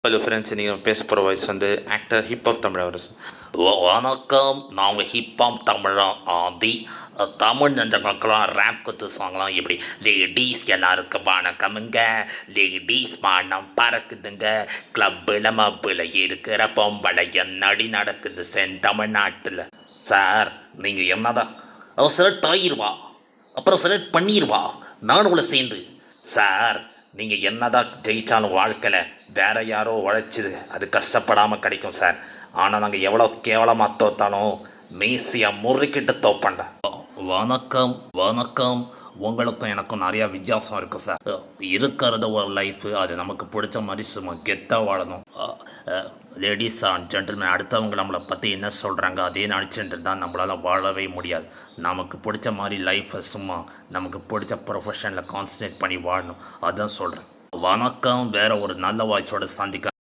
Hello friends, நீங்கள் பேச போகிற வாய்ஸ் வந்து ஆக்டர் ஹிப்ஹாப் தமிழரசு. வணக்கம், நாங்கள் ஹிப்ஹாப் தமிழன் ஆதி. தமிழ் நெஞ்சங்களுக்கெல்லாம் ரேப் குத்து சாங்லாம் எப்படி லேடீஸ் எல்லாருக்கும் வணக்கமுங்க. லேடீஸ் மனம் பறக்குதுங்க. கிளப்பில் மப்பில் இருக்கிற பொம்பளை என்னடி நடக்குது தமிழ்நாட்டில். சார், நீங்கள் என்னதான் அவள் செலக்ட் ஆகிடுவா, அப்புறம் செலக்ட் பண்ணிடுவா நானும் சேர்ந்து. சார், நீங்கள் என்னதான் ஜெயித்தாலும் வாழ்க்கையில் வேற யாரோ உழைச்சிது அது கஷ்டப்படாமல் கிடைக்கும் சார். ஆனால் நாங்கள் எவ்வளோ கேவலமாக தோத்தாலும் மீசியாக முறுக்கிட்டு தோப்பண்ட. வணக்கம் வணக்கம். உங்களுக்கும் எனக்கும் நிறையா வித்தியாசம் இருக்குது சார். இருக்கிறது ஒரு லைஃபு, அது நமக்கு பிடிச்ச மாதிரி சும்மா கெத்தாக வாழணும். லேடிஸ் அண்ட் ஜென்டில்மேன், அடுத்தவங்க நம்மளை பற்றி என்ன சொல்கிறாங்க அதே நினச்சிட்டு தான் நம்மளால் வாழவே முடியாது. நமக்கு பிடிச்ச மாதிரி லைஃப்பை சும்மா நமக்கு பிடிச்ச ப்ரொஃபஷனில் கான்சன்ட்ரேட் பண்ணி வாழணும், அதுதான் சொல்கிறேன். வணக்கம். வேறு ஒரு நல்ல வாய்ஸோடு சந்திக்க